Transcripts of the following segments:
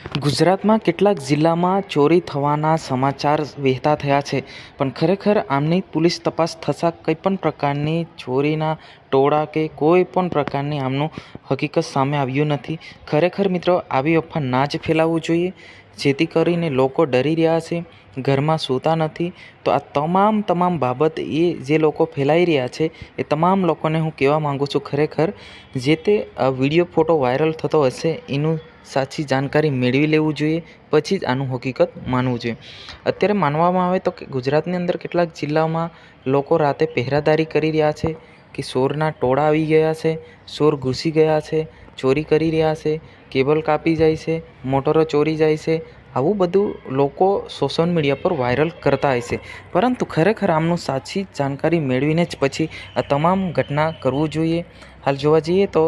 ગુજરાતમાં કેટલાક જિલ્લામાં ચોરી થવાના સમાચાર વહેતા થયા છે, પણ ખરેખર આમની પોલીસ તપાસ થતાં કંઈપણ પ્રકારની ચોરીના ટોળા કે કોઈ પણ પ્રકારની આમનું હકીકત સામે આવ્યું નથી. ખરેખર મિત્રો, આવી અફવા ના જ ફેલાવવું જોઈએ, જેથી કરીને લોકો ડરી રહ્યા છે, ઘરમાં સૂતા નથી. તો આ તમામ બાબત જે લોકો ફેલાઈ રહ્યા છે એ તમામ લોકોને હું કહેવા માગું છું, ખરેખર જે તે વિડીયો ફોટો વાયરલ થતો હશે એનું સાચી જાણકારી મેળવી લેવું જોઈએ, પછી જ આનું હકીકત માનવું જોઈએ. અત્યારે માનવામાં આવે તો કે ગુજરાતની અંદર કેટલાક જિલ્લામાં લોકો રાતે પહેરાદારી કરી રહ્યા છે કે ચોરના ટોળા આવી ગયા છે, ચોર ઘૂસી ગયા છે, ચોરી કરી રહ્યા છે, કેબલ કાપી જાય છે, મોટરો ચોરી જાય છે. આવું બધું લોકો સોશિયલ મીડિયા પર વાયરલ કરતા હોય છે, પરંતુ ખરેખર આમનું સાચી જાણકારી મેળવીને જ પછી આ તમામ ઘટના કરવું જોઈએ. હાલ જોવા જઈએ તો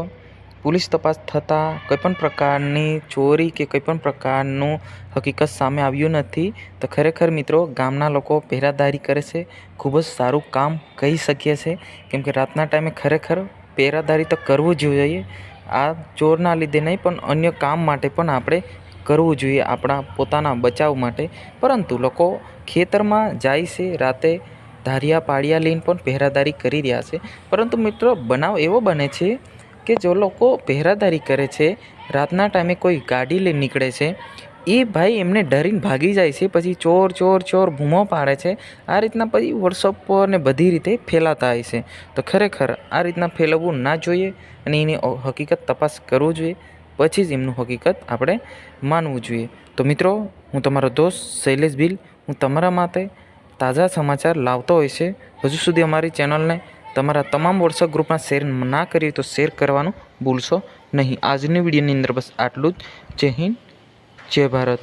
પોલીસ તપાસ થતાં કોઈપણ પ્રકારની ચોરી કે કોઈપણ પ્રકારનું હકીકત સામે આવ્યું નથી. તો ખરેખર મિત્રો, ગામના લોકો પહેરાદારી કરે છે, ખૂબ જ સારું કામ કહી શકીએ છે, કેમ કે રાતના ટાઈમે ખરેખર પહેરાદારી તો કરવું જ જોઈએ. આ ચોરના લીધે નહીં, પણ અન્ય કામ માટે પણ આપણે કરવું જોઈએ, આપણા પોતાના બચાવ માટે. પરંતુ લોકો ખેતરમાં જાય છે રાતે, ધારિયા પાળિયા લઈને પણ પહેરાદારી કરી રહ્યા છે. પરંતુ મિત્રો, બનાવ એવો બને છે કે જો લોકો પહેરાદારી કરે છે, રાતના ટાઈમે કોઈ ગાડી લઈને નીકળે છે, એ ભાઈ એમને ડરીને ભાગી જાય છે, પછી ચોર ચોર ચોર બૂમો પાડે છે. આ રીતના પછી વોટ્સઅપ પર ને બધી રીતે ફેલાતા હોય છે. તો ખરેખર આ રીતના ફેલાવવું ના જોઈએ અને એની હકીકત તપાસ કરવું જોઈએ, પછી જ એમનું હકીકત આપણે માનવું જોઈએ. તો મિત્રો, હું તમારો દોસ્ત શૈલેષ ભીલ, હું તમારા માટે તાજા સમાચાર લાવતો હોય છે. હજુ સુધી અમારી ચેનલને તમારા તમામ વોટ્સઅપ ગ્રુપમાં શેર ના કરી તો શેર કરવાનું ભૂલશો નહીં. આજની વિડીયોની અંદર બસ આટલું જ. જય હિન્દ, જય ભારત.